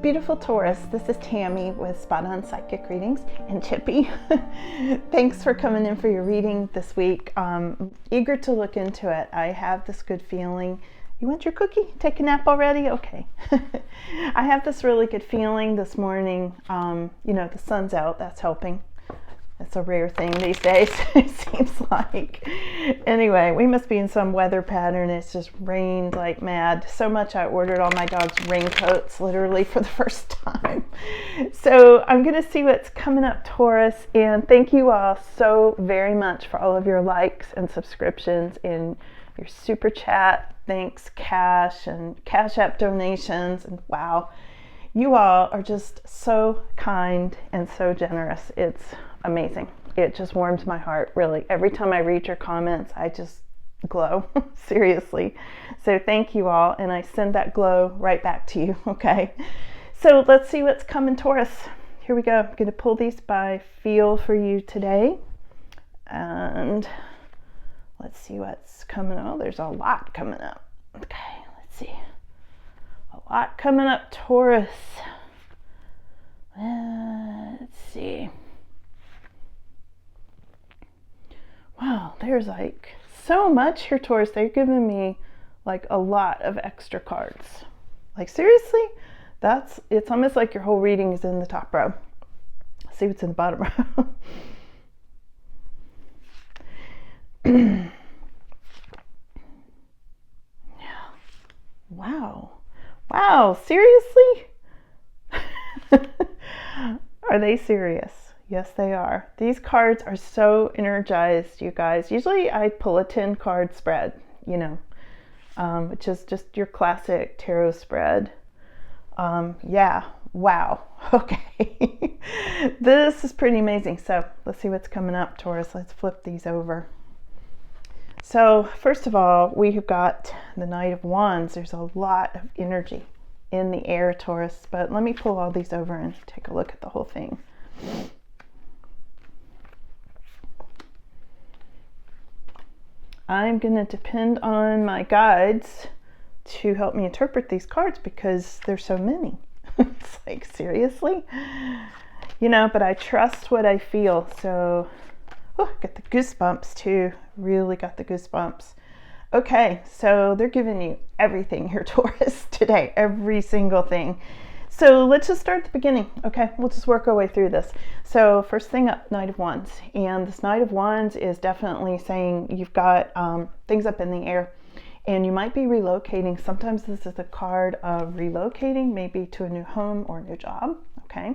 Beautiful Taurus, this is Tammy with Spot On Psychic Readings and Chippy. Thanks for coming in for your reading this week. Eager to look into it. I have this good feeling. You want your cookie? Take a nap already? Okay. I have this really good feeling this morning. The sun's out. That's helping. It's a rare thing these days, it seems like. Anyway, we must be in some weather pattern. It's just rained like mad. So much I ordered all my dog's raincoats literally for the first time. So I'm going to see what's coming up, Taurus. And thank you all so very much for all of your likes and subscriptions and your super chat. Thanks, Cash and Cash App donations. And wow, you all are just so kind and so generous. It's amazing. It just warms my heart, really. Every time I read your comments, I just glow, seriously. So thank you all, and I send that glow right back to you, okay? So let's see what's coming, Taurus. Here we go. I'm going to pull these by feel for you today, and let's see what's coming. Oh, there's a lot coming up. Okay, let's see. A lot coming up, Taurus. Let's see. Wow, there's like so much here, Taurus. They're giving me like a lot of extra cards. Like seriously, it's almost like your whole reading is in the top row. Let's see what's in the bottom row. Yeah. Wow, seriously? Are they serious? Yes, they are. These cards are so energized, you guys. Usually I pull a 10 card spread, which is just your classic tarot spread. Yeah, wow. Okay. This is pretty amazing. So let's see what's coming up, Taurus. Let's flip these over. So first of all, we've got the Knight of Wands. There's a lot of energy in the air, Taurus, but let me pull all these over and take a look at the whole thing. I'm going to depend on my guides to help me interpret these cards because there's so many. It's like, seriously? But I trust what I feel. So, got the goosebumps too. Really got the goosebumps. Okay, so they're giving you everything here, Taurus, today. Every single thing. So let's just start at the beginning, okay? We'll just work our way through this. So first thing up, Knight of Wands. And this Knight of Wands is definitely saying you've got things up in the air and you might be relocating. Sometimes this is a card of relocating, maybe to a new home or a new job, okay?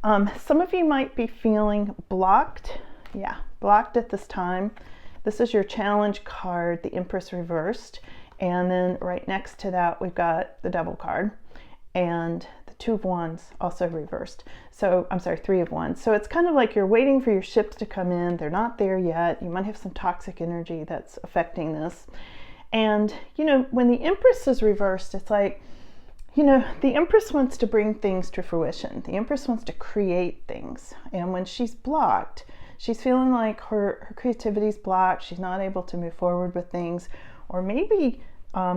Some of you might be feeling blocked. Yeah, blocked at this time. This is your challenge card, the Empress reversed. And then right next to that, we've got the Devil card. And the Two of Wands also reversed. So, I'm sorry, Three of Wands. So it's kind of like you're waiting for your ships to come in. They're not there yet. You might have some toxic energy that's affecting this. And, when the Empress is reversed, it's like, the Empress wants to bring things to fruition. The Empress wants to create things. And when she's blocked, she's feeling like her creativity's blocked. She's not able to move forward with things. Or maybe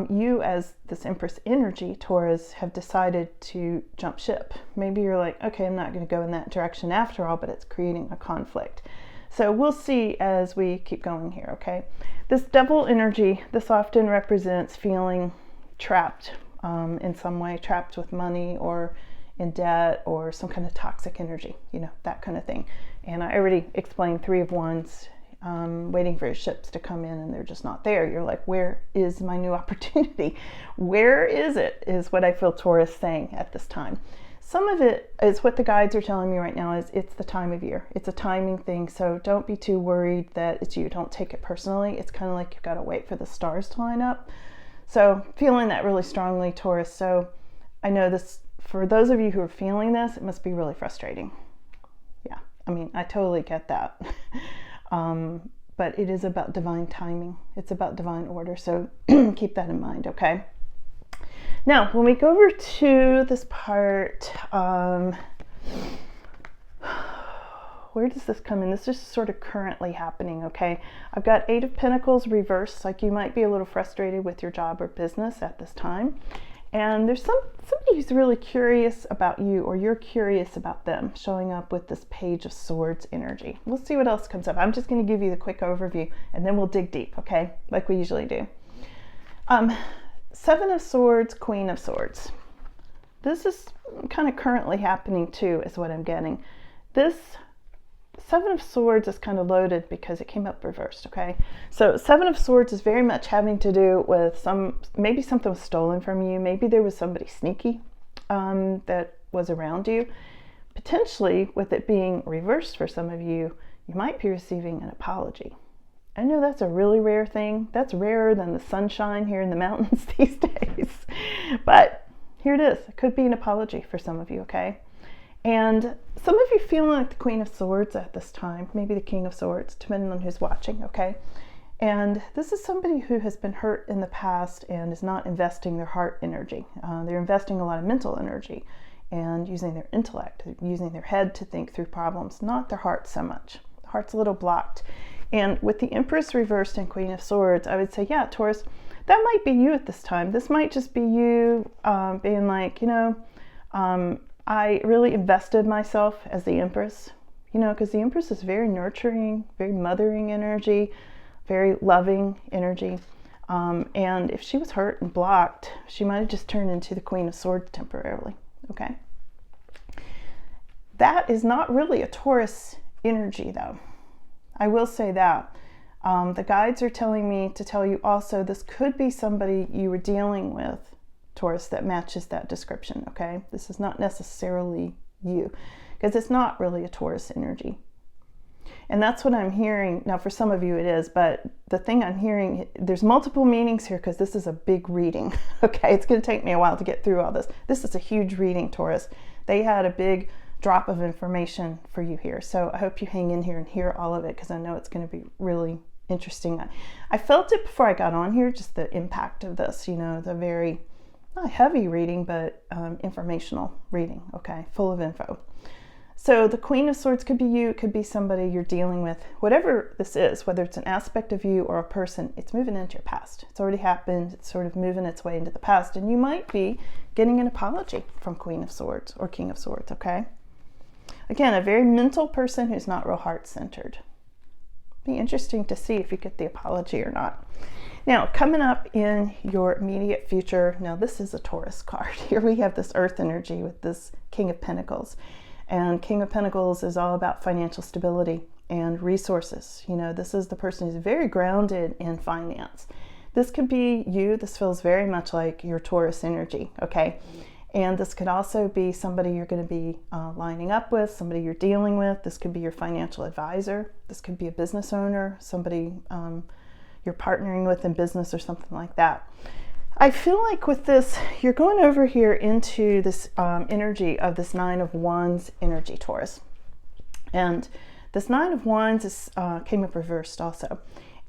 you as this Empress energy, Taurus, have decided to jump ship. Maybe you're like, okay, I'm not going to go in that direction after all, but it's creating a conflict. So we'll see as we keep going here, okay? This Devil energy, this often represents feeling trapped in some way, trapped with money or in debt or some kind of toxic energy, that kind of thing. And I already explained Three of Wands. Waiting for your ships to come in and they're just not there. You're like, where is my new opportunity? Where is it? Is what I feel Taurus saying at this time. Some of it is what the guides are telling me right now is it's the time of year. It's a timing thing. So don't be too worried that it's you. Don't take it personally. It's kind of like you've got to wait for the stars to line up. So feeling that really strongly, Taurus. So I know this, for those of you who are feeling this, it must be really frustrating. Yeah, I mean, I totally get that. But it is about divine timing. It's about divine order. So keep that in mind, okay? Now, when we go over to this part, where does this come in? This is sort of currently happening, okay? I've got Eight of Pentacles reversed, like you might be a little frustrated with your job or business at this time. And there's somebody who's really curious about you, or you're curious about them, showing up with this Page of Swords energy. We'll see what else comes up. I'm just going to give you the quick overview, and then we'll dig deep, okay? Like we usually do. Seven of Swords, Queen of Swords. This is kind of currently happening too, is what I'm getting. This Seven of Swords is kind of loaded because it came up reversed, okay? So Seven of Swords is very much having to do with maybe something was stolen from you. Maybe there was somebody sneaky that was around you. Potentially, with it being reversed for some of you, you might be receiving an apology. I know that's a really rare thing. That's rarer than the sunshine here in the mountains these days. But here it is. It could be an apology for some of you, okay? And some of you feeling like the Queen of Swords at this time, maybe the King of Swords, depending on who's watching, okay? And this is somebody who has been hurt in the past and is not investing their heart energy. They're investing a lot of mental energy and using their intellect, using their head to think through problems, not their heart so much. The heart's a little blocked. And with the Empress reversed and Queen of Swords, I would say, yeah, Taurus, that might be you at this time. This might just be you being like, I really invested myself as the Empress, because the Empress is very nurturing, very mothering energy, very loving energy. And if she was hurt and blocked, she might have just turned into the Queen of Swords temporarily, okay? That is not really a Taurus energy, though. I will say that. The guides are telling me to tell you also this could be somebody you were dealing with, Taurus, that matches that description, okay? This is not necessarily you, because it's not really a Taurus energy. And that's what I'm hearing. Now, for some of you it is, but the thing I'm hearing, there's multiple meanings here because this is a big reading, okay? It's going to take me a while to get through all this. This is a huge reading, Taurus. They had a big drop of information for you here. So I hope you hang in here and hear all of it, because I know it's going to be really interesting. I felt it before I got on here, just the impact of this, the very, not heavy reading, but informational reading, okay, full of info. So the Queen of Swords could be you, it could be somebody you're dealing with. Whatever this is, whether it's an aspect of you or a person, it's moving into your past. It's already happened, it's sort of moving its way into the past, and you might be getting an apology from Queen of Swords or King of Swords, okay? Again, a very mental person who's not real heart-centered. Be interesting to see if you get the apology or not. Now, coming up in your immediate future, now this is a Taurus card. Here we have this earth energy with this King of Pentacles. And King of Pentacles is all about financial stability and resources. This is the person who's very grounded in finance. This could be you. This feels very much like your Taurus energy, okay? And this could also be somebody you're going to be lining up with, somebody you're dealing with. This could be your financial advisor. This could be a business owner, somebody you're partnering with in business or something like that. I feel like with this, you're going over here into this energy of this Nine of Wands energy, Taurus. And this Nine of Wands came up reversed also.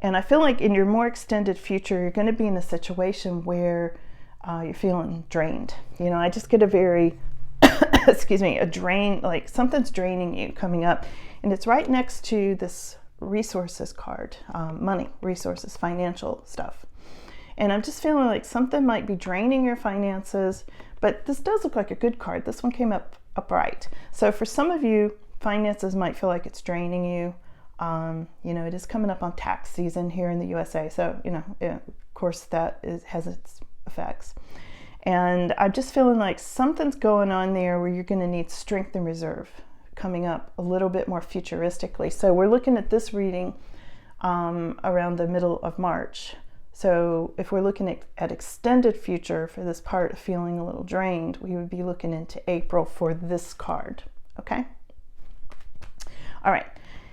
And I feel like in your more extended future, you're going to be in a situation where you're feeling drained. I just get a very, a drain, like something's draining you coming up. And it's right next to this resources card, money, resources, financial stuff. And I'm just feeling like something might be draining your finances, but this does look like a good card. This one came up upright. So for some of you, finances might feel like it's draining you. It is coming up on tax season here in the USA. So, of course that has its effects. And I'm just feeling like something's going on there where you're going to need strength and reserve coming up a little bit more futuristically. So we're looking at this reading around the middle of March. So if we're looking at extended future for this part of feeling a little drained, we would be looking into April for this card, okay? All right,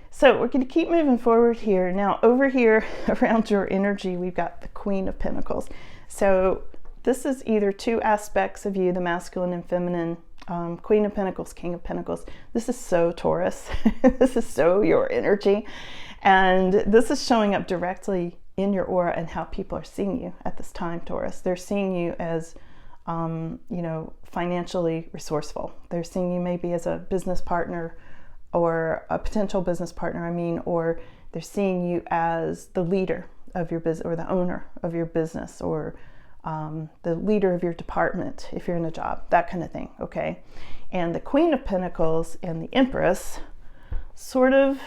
so we're going to keep moving forward here. Now over here around your energy, we've got the Queen of Pentacles. So this is either two aspects of you, the masculine and feminine, Queen of Pentacles, King of Pentacles. This is so Taurus. This is so your energy. And this is showing up directly in your aura and how people are seeing you at this time, Taurus. They're seeing you as, financially resourceful. They're seeing you maybe as a business partner or a potential business partner, or they're seeing you as the leader of your business or the owner of your business, or the leader of your department if you're in a job, that kind of thing, okay? And the Queen of Pentacles and the Empress sort of,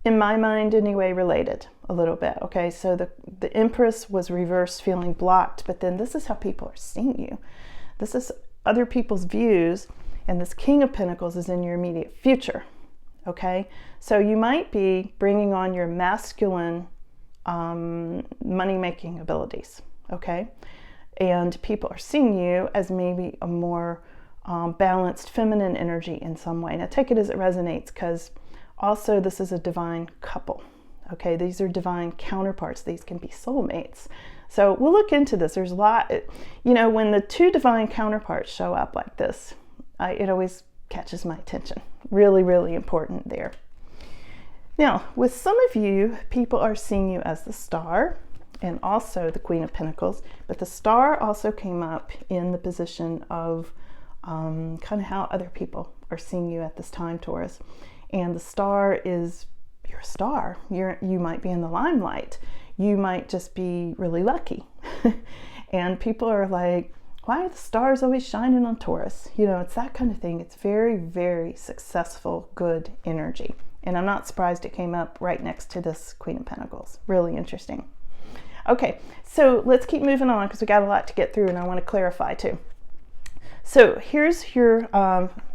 in my mind anyway, related a little bit, okay? So the Empress was reversed, feeling blocked, but then this is how people are seeing you. This is other people's views, and this King of Pentacles is in your immediate future, okay? So you might be bringing on your masculine money-making abilities, okay? And people are seeing you as maybe a more balanced feminine energy in some way. Now take it as it resonates, because also this is a divine couple, okay? These are divine counterparts. These can be soulmates. So we'll look into this. There's a lot, you know, when the two divine counterparts show up like this, it always catches my attention. Really, really important there. Now, with some of you, people are seeing you as the Star and also the Queen of Pentacles, but the Star also came up in the position of kind of how other people are seeing you at this time, Taurus. And the Star is, you're a star. You might be in the limelight. You might just be really lucky. And people are like, why are the stars always shining on Taurus? You know, it's that kind of thing. It's very, very successful, good energy. And I'm not surprised it came up right next to this Queen of Pentacles. Really interesting. Okay, so let's keep moving on because we got a lot to get through and I want to clarify too. So here's your,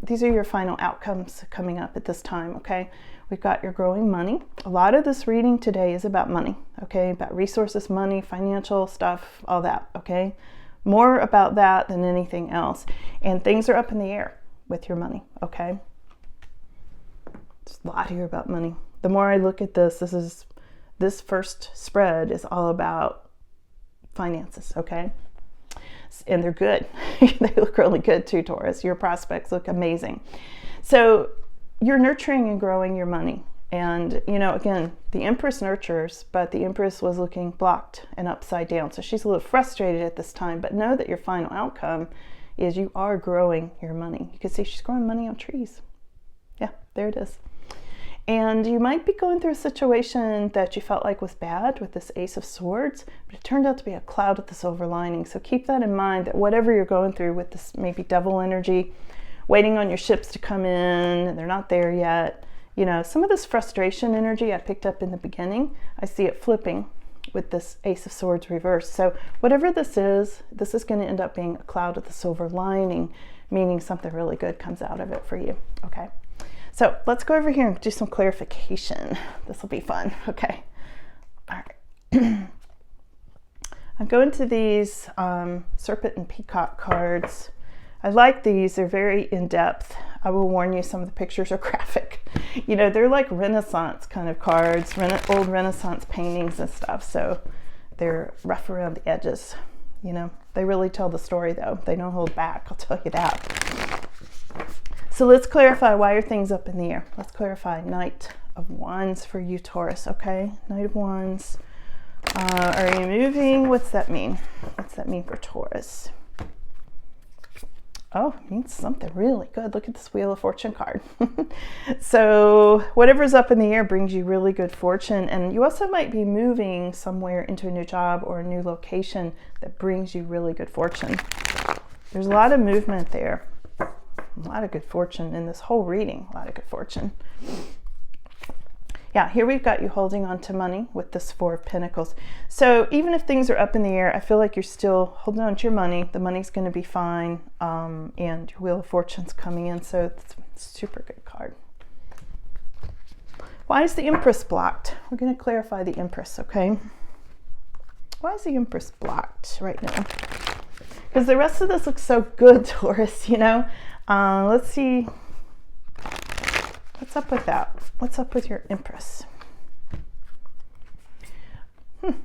these are your final outcomes coming up at this time, okay? We've got your growing money. A lot of this reading today is about money, okay? About resources, money, financial stuff, all that, okay? More about that than anything else. And things are up in the air with your money, okay? There's a lot here about money. The more I look at this, this first spread is all about finances, okay? And they're good. They look really good too, Taurus. Your prospects look amazing. So you're nurturing and growing your money. And, you know, again, the Empress nurtures, but the Empress was looking blocked and upside down. So she's a little frustrated at this time, but know that your final outcome is you are growing your money. You can see she's growing money on trees. Yeah, there it is. And you might be going through a situation that you felt like was bad with this Ace of Swords, but it turned out to be a cloud with the silver lining. So keep that in mind, that whatever you're going through with this maybe devil energy, waiting on your ships to come in, and they're not there yet. You know, some of this frustration energy I picked up in the beginning, I see it flipping with this Ace of Swords reversed. So whatever this is going to end up being a cloud with the silver lining, meaning something really good comes out of it for you, okay? So let's go over here and do some clarification. This will be fun. Okay. All right. I'm going to these Serpent and Peacock cards. I like these. They're very in-depth. I will warn you, some of the pictures are graphic. You know, they're like Renaissance kind of cards, old Renaissance paintings and stuff. So they're rough around the edges. You know, they really tell the story though. They don't hold back. I'll tell you that. So let's clarify, why are things up in the air? Let's clarify. Knight of Wands for you, Taurus, okay? Knight of Wands. Are you moving? What's that mean? What's that mean for Taurus? Oh, it means something really good. Look at this Wheel of Fortune card. So whatever's up in the air brings you really good fortune. And you also might be moving somewhere into a new job or a new location that brings you really good fortune. There's a lot of movement there. A lot of good fortune in this whole reading. A lot of good fortune. Yeah, here we've got you holding on to money with this Four of Pentacles. So even if things are up in the air, I feel like you're still holding on to your money. The money's going to be fine. And your Wheel of Fortune's coming in. So it's a super good card. Why is the Empress blocked? We're going to clarify the Empress, okay? Why is the Empress blocked right now? Because the rest of this looks so good, Taurus, you know? Let's see. What's up with that? What's up with your Empress?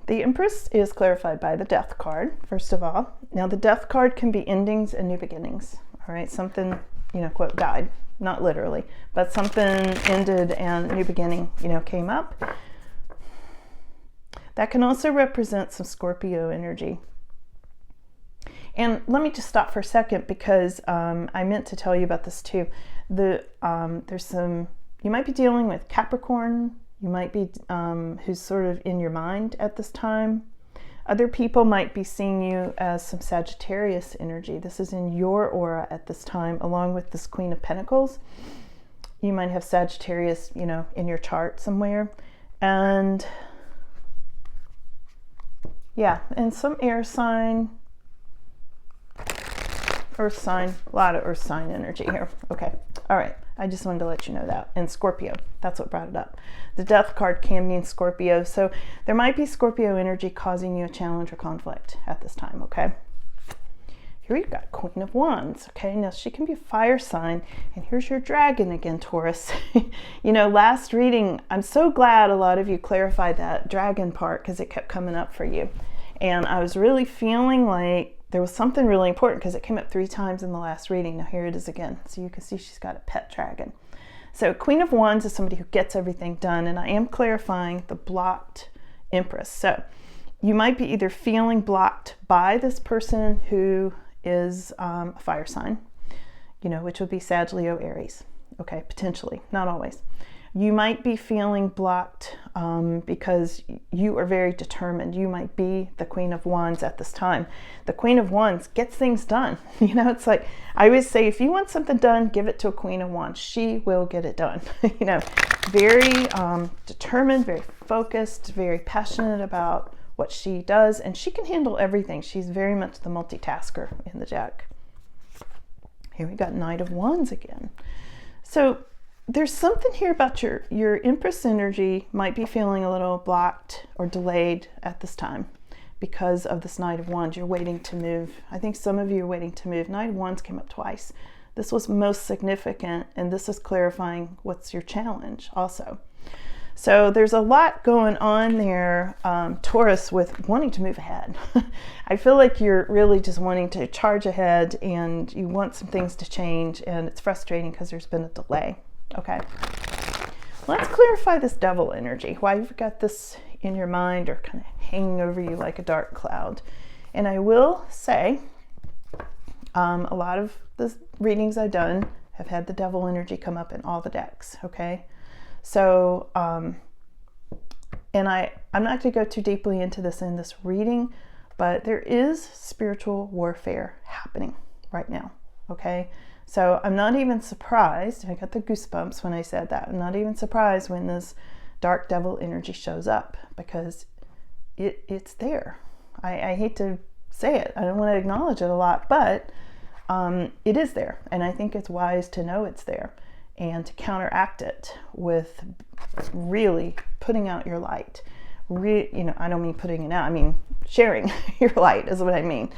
The Empress is clarified by the Death card, first of all. Now, the Death card can be endings and new beginnings. All right, something, you know, quote, died. Not literally, but something ended and a new beginning, you know, came up. That can also represent some Scorpio energy. And let me just stop for a second because I meant to tell you about this too. There's some, you might be dealing with Capricorn, you might be, who's sort of in your mind at this time. Other people might be seeing you as some Sagittarius energy. This is in your aura at this time, along with this Queen of Pentacles. You might have Sagittarius, you know, in your chart somewhere. And yeah, and some air sign, earth sign, a lot of earth sign energy here. Okay, all right. I just wanted to let you know that. And Scorpio, that's what brought it up. The Death card can mean Scorpio. So there might be Scorpio energy causing you a challenge or conflict at this time, okay? Here we've got Queen of Wands, okay? Now she can be a fire sign. And here's your dragon again, Taurus. You know, last reading, I'm so glad a lot of you clarified that dragon part because it kept coming up for you. And I was really feeling like there was something really important because it came up 3 times in the last reading. Now here it is again. So you can see she's got a pet dragon. So Queen of Wands is somebody who gets everything done. And I am clarifying the blocked Empress. So you might be either feeling blocked by this person who is a fire sign, you know, which would be Sag, Leo, Aries. Okay, potentially, not always. You might be feeling blocked because you are very determined. You might be the Queen of Wands at this time. The Queen of Wands gets things done. You know, it's like, I always say, if you want something done, give it to a Queen of Wands. She will get it done. You know, very determined, very focused, very passionate about what she does, and she can handle everything. She's very much the multitasker in the deck. Here we got Knight of Wands again. So there's something here about your Empress energy might be feeling a little blocked or delayed at this time because of this Knight of Wands. You're waiting to move. I think some of you are waiting to move. Knight of Wands came up twice. This was most significant, and this is clarifying what's your challenge also. So there's a lot going on there, Taurus, with wanting to move ahead. I feel like you're really just wanting to charge ahead and you want some things to change, and it's frustrating because there's been a delay. Okay, let's clarify this Devil energy. Why you've got this in your mind or kind of hanging over you like a dark cloud. And I will say, a lot of the readings I've done have had the Devil energy come up in all the decks, okay? So, and I'm not going to go too deeply into this in this reading, but there is spiritual warfare happening right now, okay? So I'm not even surprised. I got the goosebumps when I said that. I'm not even surprised when this dark devil energy shows up because it's there. I hate to say it. I don't want to acknowledge it a lot, but it is there. And I think it's wise to know it's there and to counteract it with really putting out your light. You know, I don't mean putting it out. I mean sharing your light is what I mean.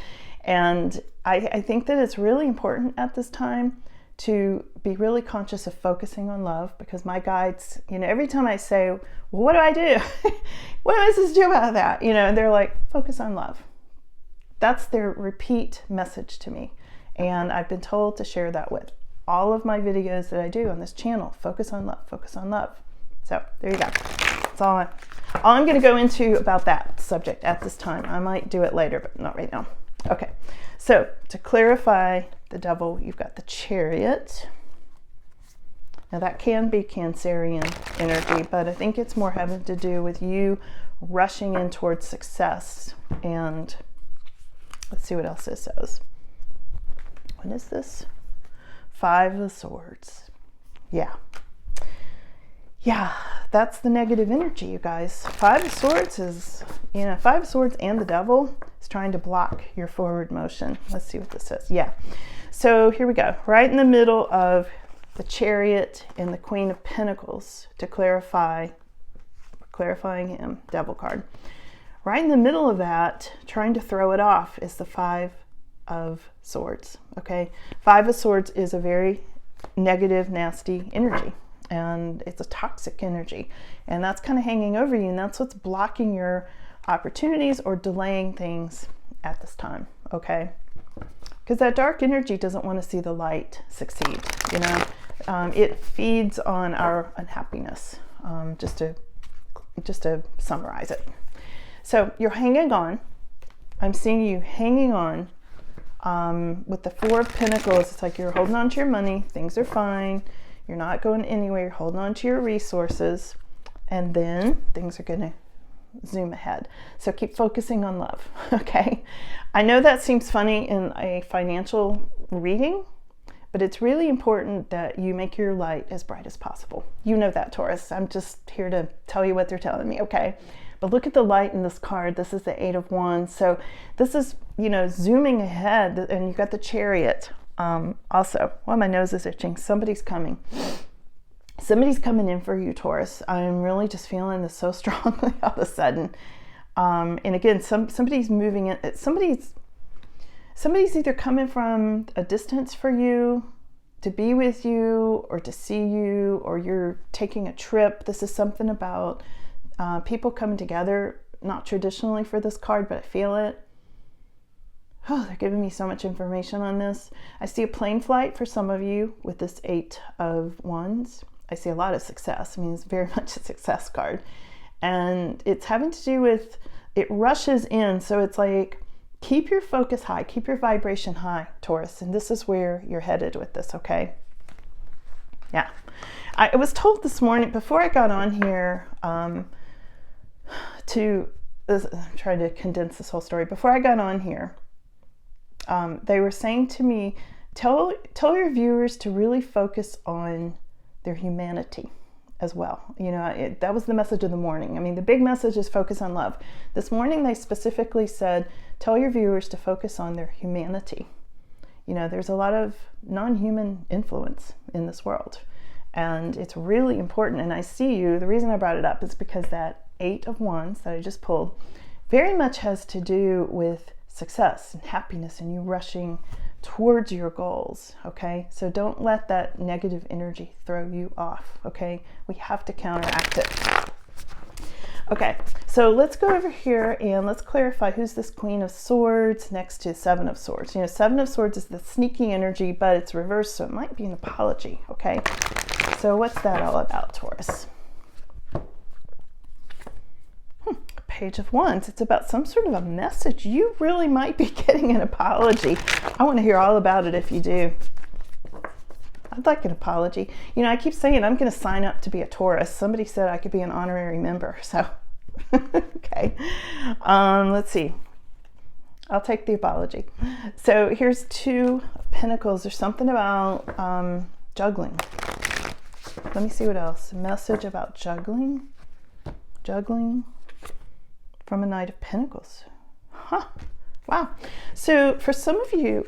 And I think that it's really important at this time to be really conscious of focusing on love, because my guides, you know, every time I say, well, what do I do? What am I supposed to do about that? You know, and they're like, focus on love. That's their repeat message to me. And I've been told to share that with all of my videos that I do on this channel. Focus on love, focus on love. So there you go. That's all I'm going to go into about that subject at this time. I might do it later, but not right now. Okay, so to clarify the Devil, you've got the Chariot. Now that can be Cancerian energy, but I think it's more having to do with you rushing in towards success. And let's see what else this says. What is this? 5 of Swords. Yeah, that's the negative energy, you guys. 5 of Swords is, you know, 5 of Swords and the Devil is trying to block your forward motion. Let's see what this says. Yeah. So here we go. Right in the middle of the Chariot and the Queen of Pentacles, to clarifying him, Devil card. Right in the middle of that, trying to throw it off, is the 5 of Swords. Okay. 5 of Swords is a very negative, nasty energy. And it's a toxic energy, and that's kind of hanging over you, and that's what's blocking your opportunities or delaying things at this time, okay? Because that dark energy doesn't want to see the light succeed, you know? It feeds on our unhappiness, just to summarize it. So you're hanging on. I'm seeing you hanging on with the 4 of Pentacles. It's like you're holding on to your money. Things are fine. You're not going anywhere. You're holding on to your resources, and then things are going to zoom ahead. So keep focusing on love, okay? I know that seems funny in a financial reading, but it's really important that you make your light as bright as possible. You know that, Taurus. I'm just here to tell you what they're telling me, okay? But look at the light in this card. This is the 8 of Wands. So this is, zooming ahead, and you've got the Chariot. Also, well, my nose is itching. Somebody's coming. Somebody's coming in for you, Taurus. I'm really just feeling this so strongly all of a sudden. And again, somebody's moving in. Somebody's either coming from a distance for you to be with you or to see you, or you're taking a trip. This is something about people coming together, not traditionally for this card, but I feel it. Oh, they're giving me so much information on this. I see a plane flight for some of you with this 8 of Wands. I see a lot of success. I mean, it's very much a success card. And it's having to do with, it rushes in. So it's like, keep your focus high, keep your vibration high, Taurus. And this is where you're headed with this, okay? Yeah. I was told this morning, before I got on here, I'm trying to condense this whole story. Before I got on here, they were saying to me, tell your viewers to really focus on their humanity as well. That was the message of the morning. I mean, the big message is focus on love. This morning they specifically said, tell your viewers to focus on their humanity. There's a lot of non-human influence in this world, and it's really important. And I see you, the reason I brought it up is because that 8 of Wands that I just pulled very much has to do with success and happiness and you rushing towards your goals, okay? So don't let that negative energy throw you off, okay? We have to counteract it. Okay, so let's go over here and let's clarify who's this Queen of Swords next to 7 of Swords. 7 of Swords is the sneaky energy, but it's reversed, so it might be an apology, okay? So what's that all about, Taurus? Page of Wands. It's about some sort of a message. You really might be getting an apology. I want to hear all about it if you do. I'd like an apology. I keep saying I'm going to sign up to be a Taurus. Somebody said I could be an honorary member. So, okay. Let's see. I'll take the apology. So here's 2 of Pentacles. There's something about juggling. Let me see what else. A message about juggling. Juggling. From a Knight of Pentacles. Huh. Wow. So for some of you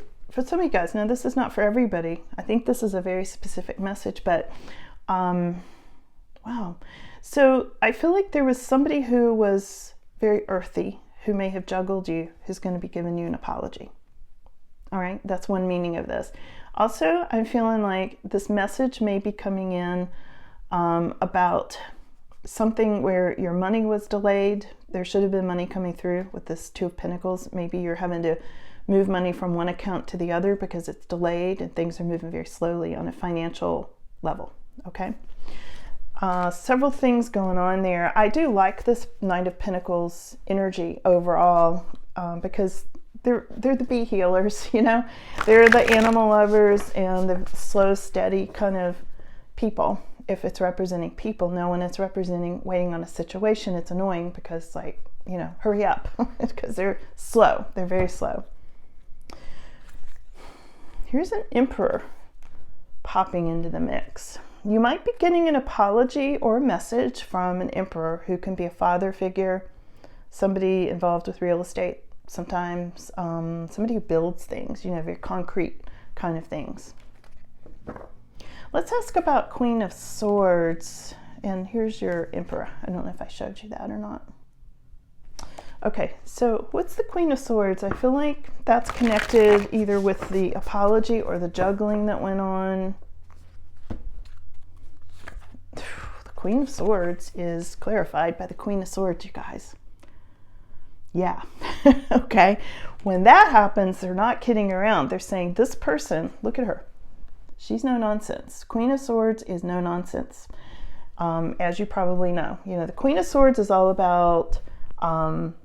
guys, now this is not for everybody. I think this is a very specific message, but wow. So I feel like there was somebody who was very earthy, who may have juggled you, who's going to be giving you an apology. All right. That's one meaning of this. Also, I'm feeling like this message may be coming in about something where your money was delayed. There should have been money coming through with this 2 of Pentacles. Maybe you're having to move money from one account to the other because it's delayed and things are moving very slowly on a financial level, okay? Several things going on there. I do like this Knight of Pentacles energy overall because they're the bee healers, They're the animal lovers and the slow, steady kind of people. If it's representing people. Now when it's representing waiting on a situation, it's annoying because hurry up because they're slow. They're very slow. Here's an Emperor popping into the mix. You might be getting an apology or a message from an Emperor who can be a father figure, somebody involved with real estate, sometimes somebody who builds things, very concrete kind of things. Let's ask about Queen of Swords. And here's your Emperor. I don't know if I showed you that or not. Okay, so what's the Queen of Swords? I feel like that's connected either with the apology or the juggling that went on. The Queen of Swords is clarified by the Queen of Swords, you guys. Yeah, okay. When that happens, they're not kidding around. They're saying this person, look at her. She's no nonsense. Queen of Swords is no nonsense. As you probably know. The Queen of Swords is all about, I'm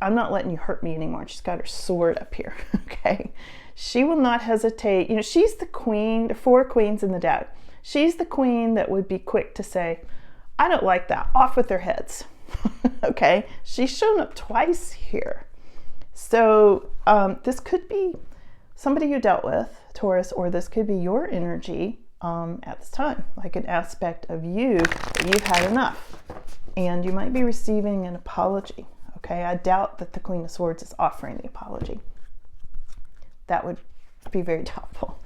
not letting you hurt me anymore. She's got her sword up here, okay? She will not hesitate. She's the queen, the 4 queens in the deck. She's the queen that would be quick to say, I don't like that. Off with their heads, Okay, she's shown up twice here. So this could be somebody you dealt with, Taurus, or this could be your energy at this time, like an aspect of you that you've had enough. And you might be receiving an apology. Okay, I doubt that the Queen of Swords is offering the apology. That would be very doubtful.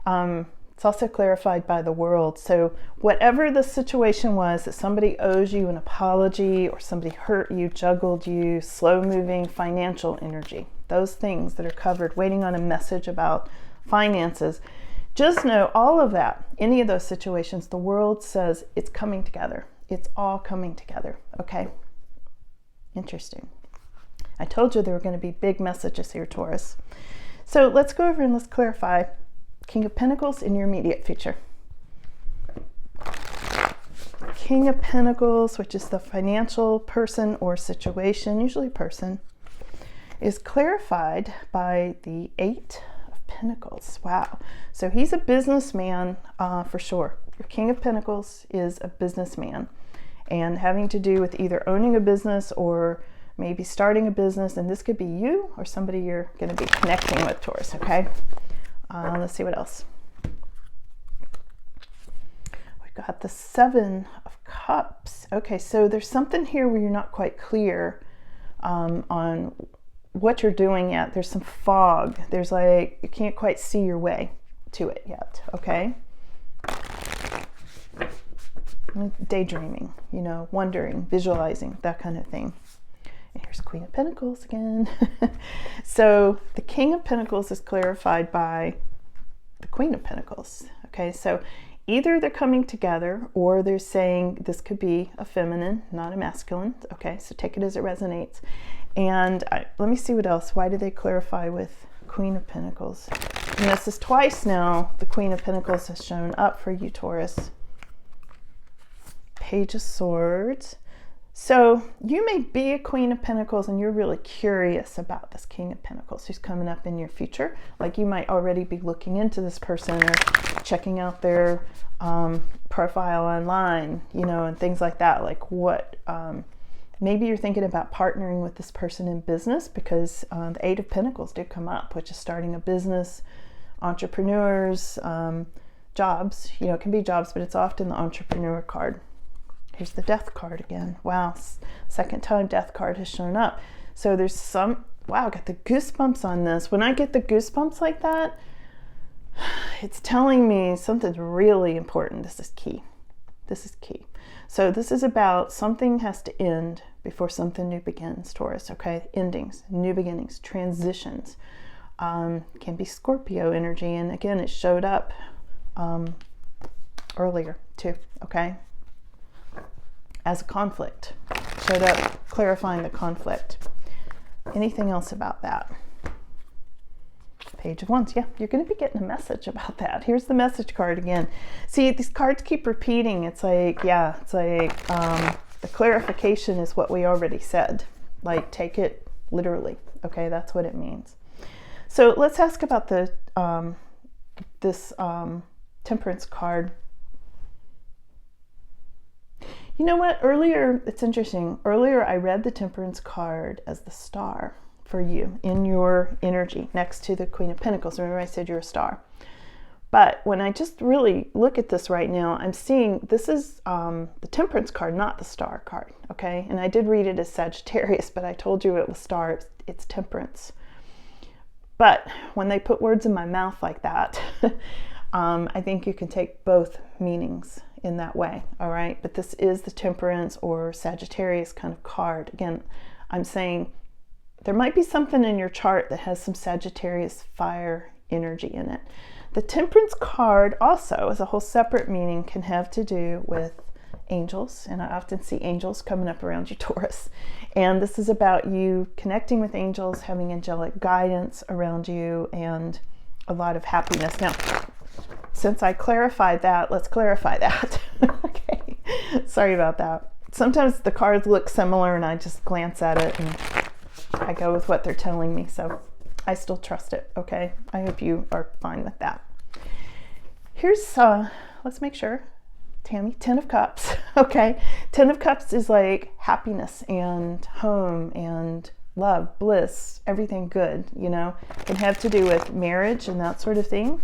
It's also clarified by the world. So whatever the situation was, that somebody owes you an apology or somebody hurt you, juggled you, slow-moving financial energy, those things that are covered, waiting on a message about finances, just know all of that, any of those situations, the world says it's coming together. It's all coming together, okay? Interesting. I told you there were going to be big messages here, Taurus. So let's go over and let's clarify King of Pentacles in your immediate future. King of Pentacles, which is the financial person or situation, usually person, is clarified by the 8 of Pentacles. Wow. So he's a businessman for sure. Your King of Pentacles is a businessman and having to do with either owning a business or maybe starting a business. And this could be you or somebody you're going to be connecting with, Taurus, okay? Let's see what else. We've got the 7 of Cups. Okay, so there's something here where you're not quite clear on what you're doing yet. There's some fog. There's like, you can't quite see your way to it yet, okay? Daydreaming, you know, wondering, visualizing, that kind of thing. And here's Queen of Pentacles again. So the King of Pentacles is clarified by the Queen of Pentacles. Okay, so either they're coming together or they're saying this could be a feminine, not a masculine. Okay, so take it as it resonates. And let me see what else. Why do they clarify with Queen of Pentacles? And this is twice now the Queen of Pentacles has shown up for you, Taurus. Page of Swords. So you may be a Queen of Pentacles and you're really curious about this King of Pentacles who's coming up in your future. Like you might already be looking into this person or checking out their profile online, you know, and things like that. Like what, maybe you're thinking about partnering with this person in business because the 8 of Pentacles did come up, which is starting a business, entrepreneurs, jobs. You know, it can be jobs, but it's often the entrepreneur card. Here's the Death card again. Wow, second time Death card has shown up. So there's some, wow, I got the goosebumps on this. When I get the goosebumps like that, it's telling me something's really important. This is key. This is key. So this is about something has to end before something new begins, Taurus, okay? Endings, new beginnings, transitions. Can be Scorpio energy. And again, it showed up earlier too, okay? As a conflict. Showed up clarifying the conflict. Anything else about that? Page of Wands. Yeah, you're going to be getting a message about that. Here's the message card again. See, these cards keep repeating. It's like, yeah, it's like the clarification is what we already said. Like, take it literally. Okay, that's what it means. So let's ask about the this Temperance card. You know what? Earlier, it's interesting. Earlier, I read the Temperance card as the star for you in your energy next to the Queen of Pentacles. Remember I said you're a star. But when I just really look at this right now, I'm seeing this is the Temperance card, not the star card, okay? And I did read it as Sagittarius, but I told you it was star, it's Temperance. But when they put words in my mouth like that, I think you can take both meanings in that way, all right? But this is the Temperance or Sagittarius kind of card. Again, I'm saying there might be something in your chart that has some Sagittarius fire energy in it. The Temperance card also, as a whole separate meaning, can have to do with angels, and I often see angels coming up around you, Taurus. And this is about you connecting with angels, having angelic guidance around you, and a lot of happiness. Now, since I clarified that, let's clarify that. Okay, sorry about that. Sometimes the cards look similar and I just glance at it and I go with what they're telling me. So I still trust it, okay? I hope you are fine with that. Here's, let's make sure. Tammy, 10 of Cups. Okay, 10 of Cups is like happiness and home and love, bliss, everything good, you know. It can have to do with marriage and that sort of thing.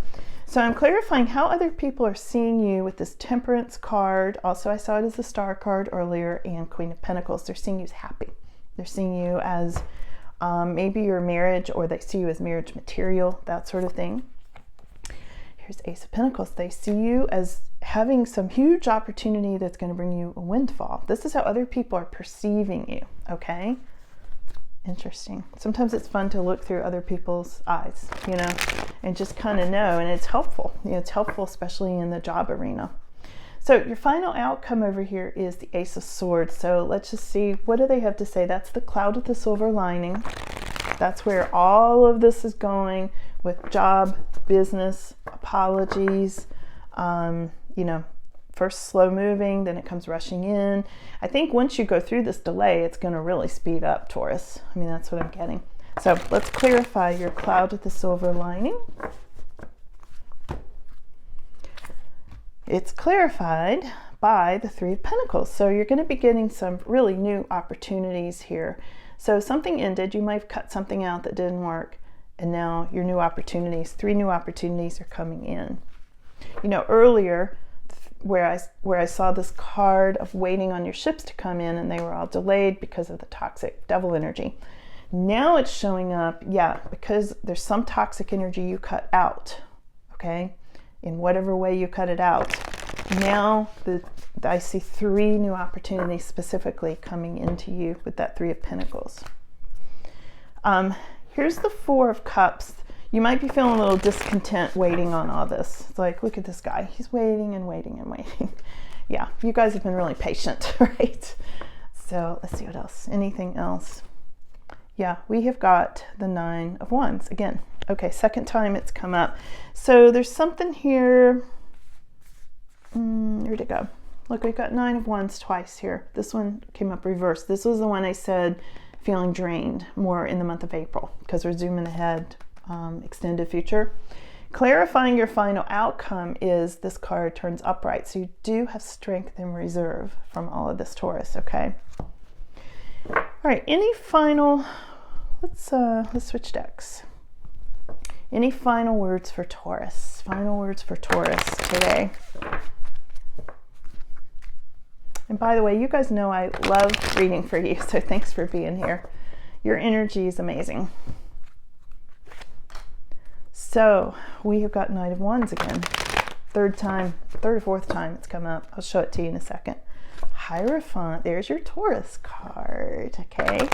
So I'm clarifying how other people are seeing you with this Temperance card. Also, I saw it as the Star card earlier, and Queen of Pentacles. They're seeing you as happy. They're seeing you as maybe your marriage, or they see you as marriage material, that sort of thing. Here's Ace of Pentacles. They see you as having some huge opportunity that's going to bring you a windfall. This is how other people are perceiving you, okay? Interesting. Sometimes it's fun to look through other people's eyes, you know, and just kind of know, and it's helpful. You know, it's helpful, especially in the job arena. So your final outcome over here is the Ace of Swords. So let's just see, what do they have to say? That's the cloud with the silver lining. That's where all of this is going with job, business, apologies, you know, first slow moving, then it comes rushing in. I think once you go through this delay, it's going to really speed up, Taurus. I mean, that's what I'm getting. So let's clarify your cloud with the silver lining. It's clarified by the Three of Pentacles. So you're going to be getting some really new opportunities here. So something ended, you might have cut something out that didn't work, and now your new opportunities, 3 new opportunities are coming in. You know, earlier, where I saw this card of waiting on your ships to come in, and they were all delayed because of the toxic devil energy. Now it's showing up, yeah, because there's some toxic energy you cut out, okay? In whatever way you cut it out. Now I see 3 new opportunities specifically coming into you with that 3 of Pentacles. Here's the 4 of Cups. You might be feeling a little discontent waiting on all this. It's like, look at this guy. He's waiting and waiting and waiting. Yeah, you guys have been really patient, right? So let's see what else. Anything else? Yeah, we have got the 9 of Wands again. Okay, second time it's come up. So there's something here. Where'd it go? Look, we've got 9 of Wands twice here. This one came up reversed. This was the one I said feeling drained more in the month of April, because we're zooming ahead. Extended future. Clarifying your final outcome is this card turns upright. So you do have strength and reserve from all of this, Taurus, okay? All right, any final, let's switch decks. Any final words for Taurus? Final words for Taurus today. And by the way, you guys know I love reading for you, so thanks for being here. Your energy is amazing. So we have got Knight of Wands again. Third or fourth time it's come up. I'll show it to you in a second. Hierophant, there's your Taurus card, okay?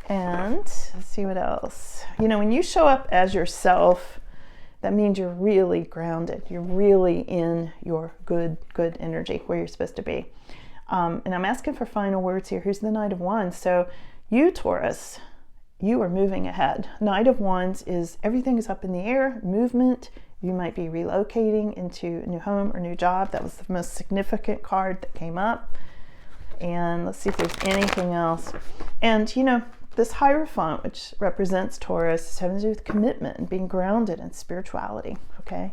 And let's see what else. You know, when you show up as yourself, that means you're really grounded. You're really in your good energy, where you're supposed to be. And I'm asking for final words here. Here's the Knight of Wands. So you, Taurus, you are moving ahead. Knight of Wands is everything is up in the air, movement. You might be relocating into a new home or new job. That was the most significant card that came up. And let's see if there's anything else. And you know, this Hierophant, which represents Taurus, is having to do with commitment and being grounded in spirituality, okay?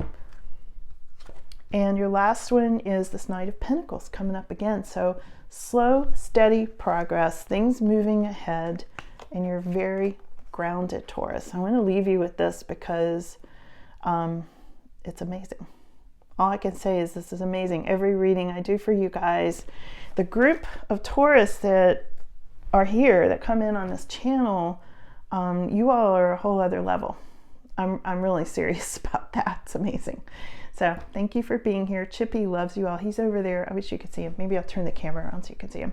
And your last one is this Knight of Pentacles coming up again. So slow, steady progress, things moving ahead, and you're very grounded, Taurus. I want to leave you with this because it's amazing. All I can say is this is amazing. Every reading I do for you guys, the group of Taurus that are here, that come in on this channel, you all are a whole other level. I'm really serious about that. It's amazing. So thank you for being here. Chippy loves you all. He's over there. I wish you could see him. Maybe I'll turn the camera around so you can see him.